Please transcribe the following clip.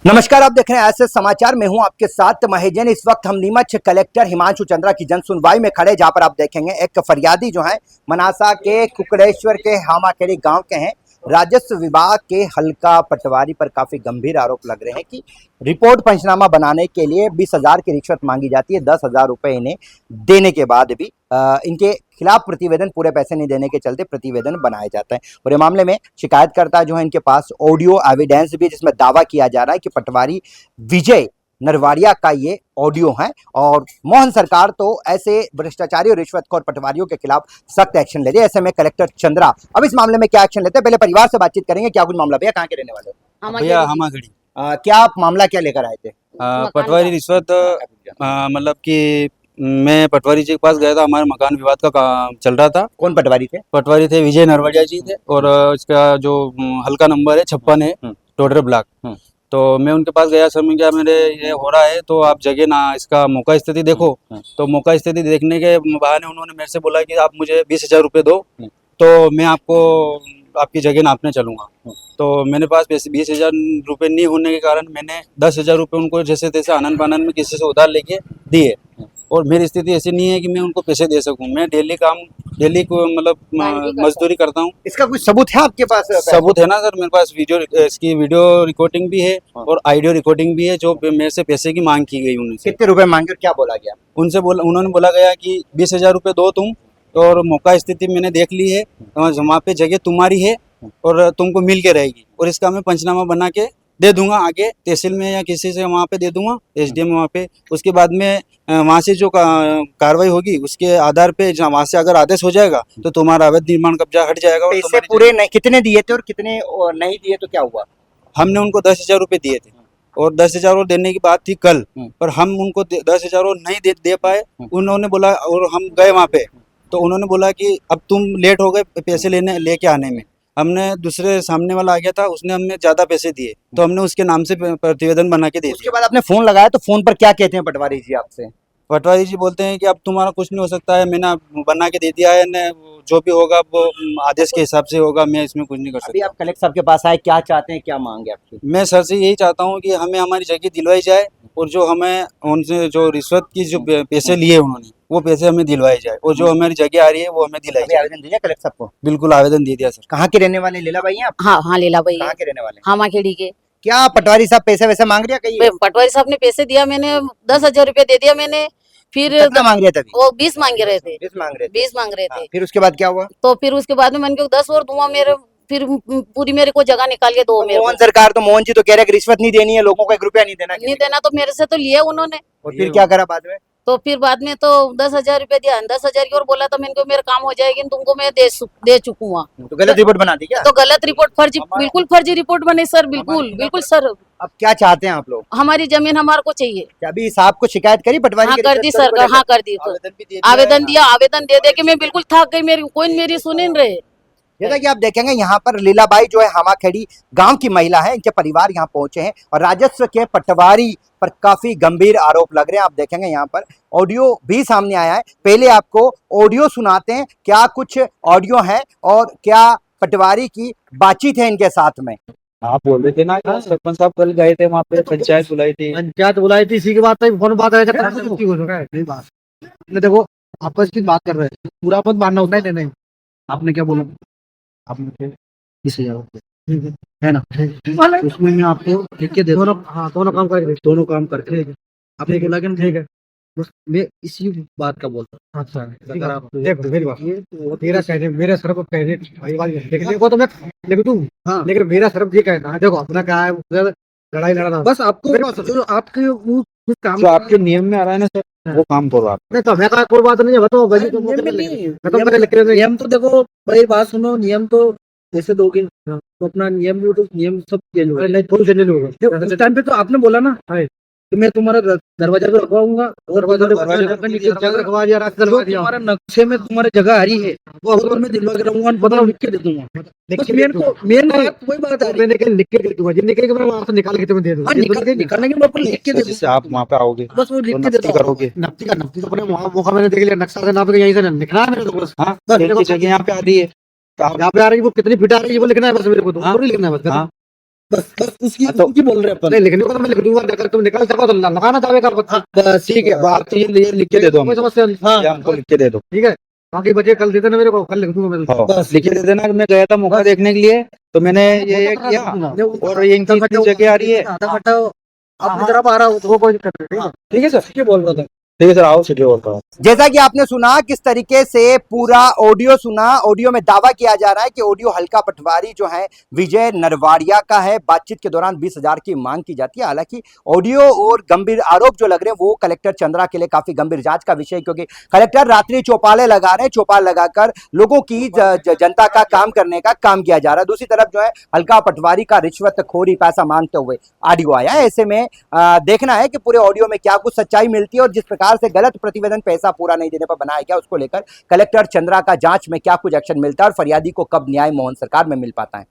नमस्कार, आप देख रहे हैं ऐसे समाचार। मैं हूं आपके साथ महेश जैन। इस वक्त हम नीमच कलेक्टर हिमांशु चंद्रा की जन सुनवाई में खड़े, जहां पर आप देखेंगे एक फरियादी जो है मनासा के कुकड़ेश्वर के हामाखेड़ी गांव के हैं। राजस्व विभाग के हल्का पटवारी पर काफी गंभीर आरोप लग रहे हैं कि रिपोर्ट पंचनामा बनाने के लिए 20,000 की रिश्वत मांगी जाती है। 10,000 रुपए इन्हें देने के बाद भी इनके खिलाफ प्रतिवेदन, पूरे पैसे नहीं देने के चलते प्रतिवेदन बनाया जाता है। और ये मामले में शिकायतकर्ता जो है, इनके पास ऑडियो एविडेंस भी है जिसमें दावा किया जा रहा है कि पटवारी विजय नरवाड़िया का ये ऑडियो है। और मोहन सरकार तो ऐसे भ्रष्टाचारी और रिश्वतखोर पटवारियों के खिलाफ सख्त एक्शन ले रही है। ऐसे में कलेक्टर चंद्रा अब इस मामले में क्या एक्शन लेते हैं, पहले परिवार से बातचीत करेंगे। क्या कुछ मामला भैया, कहाँ के रहने वाले हो? भैया हामाखेड़ी। क्या आप मामला क्या लेकर आए थे? पटवारी रिश्वत मतलब कि मैं पटवारी जी के पास गया था। हमारे मकान विवाद का काम चल रहा था। कौन पटवारी थे? पटवारी थे विजय नरवाड़िया जी थे। और इसका जो हल्का नंबर है 56 है, टोडर ब्लॉक। तो मैं उनके पास गया, सर मैं क्या मेरे ये हो रहा है, तो आप जगह ना इसका मौका स्थिति देखो। तो मौका स्थिति देखने के बहाने उन्होंने मेरे से बोला कि आप मुझे 20,000 रुपये दो, तो मैं आपको आपकी जगह नापने चलूंगा। तो मेरे पास 20,000 रुपये नहीं होने के कारण मैंने 10,000 रुपये उनको जैसे तैसे आनंद फानंद में किसी से उधार लेके दिए। और मेरी स्थिति ऐसी नहीं है कि मैं उनको पैसे दे सकूं। मैं डेली को मतलब मजदूरी करता हूं। इसका कुछ सबूत है आपके पास? सबूत है ना सर, मेरे पास इसकी वीडियो रिकॉर्डिंग भी है और ऑडियो रिकॉर्डिंग भी है, जो मेरे से पैसे की मांग की गई उनसे। कितने रुपए मांगे और क्या बोला गया? उन्होंने बोला गया कि 20,000 रुपये दो तुम, और मौका स्थिति मैंने देख ली है, वहाँ पे जगह तुम्हारी है और तुमको मिल के रहेगी। और इसका मैं पंचनामा बना के दे दूंगा आगे तहसील में या किसी से वहाँ पे दे दूंगा, एसडीएम वहाँ पे। उसके बाद में वहाँ से जो कार्रवाई होगी उसके आधार पे वहाँ से अगर आदेश हो जाएगा तो तुम्हारा अवैध निर्माण कब्जा हट जाएगा। और पैसे पूरे नहीं, कितने दिए थे और कितने और नहीं दिए तो क्या हुआ? हमने उनको 10,000 रुपये दिए थे और 10,000 और देने की बात थी कल, पर हम उनको 10,000 और नहीं दे पाए। उन्होंने बोला, और हम गए वहाँ पे तो उन्होंने बोला कि अब तुम लेट हो गए पैसे लेके आने में। हमने दूसरे सामने वाला आ गया था, उसने हमें ज्यादा पैसे दिए, तो हमने उसके नाम से प्रतिवेदन बना के दे दिया। उसके बाद आपने फोन लगाया तो फोन पर क्या कहते हैं पटवारी जी आपसे? पटवारी जी बोलते हैं कि अब तुम्हारा कुछ नहीं हो सकता है, मैंने बना के दे दिया है ने, जो भी होगा वो आदेश के हिसाब से होगा, मैं इसमें कुछ नहीं कर सकता। अभी आप कलेक्टर साहब के पास आए, क्या चाहते हैं, क्या मांगे आपकी? मैं सर से यही चाहता हूँ कि हमें हमारी जगह दिलवाई जाए, और जो हमें उनसे जो रिश्वत की जो पैसे लिए उन्होंने वो पैसे हमें दिलवाए जाए, और जो हमारी जगह आ रही है वो हमें दिलाई जाए। आवेदन दिया कलेक्टर साहब को? बिल्कुल आवेदन दे दिया सर। कहाँ के रहने वाले लीला भाई हैं आप? हाँ हाँ लीला भाई कहाँ के रहने वाले? हामाखेड़ी के। क्या पटवारी साहब पैसे वैसे मांग रहे हैं कहीं? पटवारी साहब ने पैसे दिया, मैंने 10,000 रुपए दे दिया मैंने। फिर कितना मांग रहे थे अभी? वो 20 मांग रहे थे। 20 मांग रहे थे? 20 मांग रहे थे। फिर उसके बाद क्या हुआ? तो फिर उसके बाद में मैंने 10 और दूंगा मेरे, फिर पूरी मेरे को जगह निकाल के दो मेरे मोहन को। सरकार तो, मोहन जी तो कह रहे हैं कि रिश्वत नहीं देनी है, लोगों को 1 रुपया नहीं देना। नहीं देना तो मेरे से तो लिया उन्होंने। और फिर क्या करा बाद में? तो फिर बाद में तो 10,000 रुपए दिया, 10,000 की और बोला था मैंने, मेरे काम हो जाएगी तुमको मैं दे चुकूंगा। तो गलत रिपोर्ट बना दी क्या? तो गलत रिपोर्ट, फर्जी, बिल्कुल फर्जी रिपोर्ट बने सर, बिल्कुल बिल्कुल सर। अब क्या चाहते हैं आप लोग? हमारी जमीन हमारे को चाहिए। क्या अभी साहब को शिकायत करी पटवारी? हाँ कर दी सर, हाँ कर दी। आवेदन दिया, आवेदन दे दे के मैं बिल्कुल थक गई, मेरी कोई मेरी सुन नहीं रहे। जैसा कि आप देखेंगे यहाँ पर लीलाबाई जो है हामाखेड़ी गांव की महिला है, इनके परिवार यहाँ पहुंचे हैं और राजस्व के पटवारी पर काफी गंभीर आरोप लग रहे हैं। आप देखेंगे यहाँ पर ऑडियो भी सामने आया है। पहले आपको ऑडियो सुनाते हैं, क्या कुछ ऑडियो है और क्या पटवारी की बातचीत है इनके साथ में। आप बोल रहे थे ना कि सरपंच साहब कल गए थे वहाँ पे, पंचायत बुलाई थी, इसी की बात है। फोन बात है नहीं बात नहीं, देखो आपस की बात कर रहे हैं, पूरा पद मानना होता है। नहीं आपने क्या बोला? आपने 20,000 रुपये है ना, उसमें मैं आपको लिख के दे दोनों। हाँ दोनों काम करके आपने बोला कि ठीक है, बस मैं इसी बात का बोलता हूँ। अच्छा देखो मेरी बात, ये तेरा कहने मेरा सर को कहने देखो तो मैं लेकिन तू, हाँ लेकिन मेरा सर ये कहना है, देखो अपना क्या है, लड़ाई लड़ना बस आपको जो आपके वो काम जो आपके नियम में आ रहा है ना सर, वो काम करो आप। नहीं तो मैं कोई बात नहीं है, बताओ नियम तो देखो भाई, बात सुनो, नियम तो जैसे दोगे तो अपना नियम भी, तो नियम सब चेंज होगा। नहीं थोड़ी चेंज होगा। उस टाइम पे तो आपने बोला ना कि मैं तुम्हारा दरवाजा पे रखवाऊंगा, तुम्हारा नक्शे में तुम्हारे जगह आ रही है वो अगर मैं दिलवा के रहूंगा, बदला लिख के दे दूंगा। मेन बात वही बात है, लिख के दे दूंगा, जिन्हें कहेगा मैं वहां से निकाल के तुम्हें दे दूंगा। निकालने के बाद लिख के दे जैसे आप वहाँ पे आओगे बस वो लिख के देता करोगे। नफ्ती तो अपने वहाँ मौका मैंने देख लिया, नक्शा से नाप के यहीं से लिखना है मेरे को बस। हाँ जगह यहाँ पे आ रही है, यहाँ पे आ रही है, वो कितनी फीट आ रही है वो लिखना है बस मेरे को, तो लिखना है बस। बस बस उसकी तो- उसकी बोल रहे हैं अपन नहीं लिखने को तो मैं लिख दूंगा, अगर तुम निकल सको तो लगाना चाहेगा पत्थर। बस ठीक है आप तो ये लिख के दे दो कोई हमें, समस्या नहीं। हाँ ये हमको लिख के दे दो। ठीक है, बाकी बचे कल देते ना मेरे को, कल लिख दूंगा मैं। हाँ, बस। लिख के दे देना। मैं गया था मौका देखने के लिए, तो मैंने ये किया, और ये इनकी इतनी जगह आ रही है। आधा घंटा अपनी तरफ आ रहा हो तो वो कोई दिक्कत नहीं, ठीक है। ठीक है सर, क्या बोल रहा था ठीक है सर, आओ सीधे और करो। जैसा कि आपने सुना किस तरीके से पूरा ऑडियो सुना, ऑडियो में दावा किया जा रहा है कि ऑडियो हल्का पटवारी जो है विजय नरवाड़िया का है। बातचीत के दौरान 20,000 की मांग की जाती है। हालांकि ऑडियो और गंभीर आरोप जो लग रहे हैं वो कलेक्टर चंद्रा के लिए काफी गंभीर जांच का विषय है, क्योंकि कलेक्टर रात्रि चौपाले लगा रहे हैं, चौपाल लगाकर लोगों की जनता का काम करने का काम किया जा रहा है। दूसरी तरफ जो है हल्का पटवारी का रिश्वतखोरी पैसा मांगते हुए ऑडियो आया है। ऐसे में देखना है कि पूरे ऑडियो में क्या कुछ सच्चाई मिलती है, और जिस प्रकार से गलत प्रतिवेदन पैसा पूरा नहीं देने पर बनाया गया उसको लेकर कलेक्टर चंद्रा का जांच में क्या कुछ एक्शन मिलता है, और फरियादी को कब न्याय मोहन सरकार में मिल पाता है।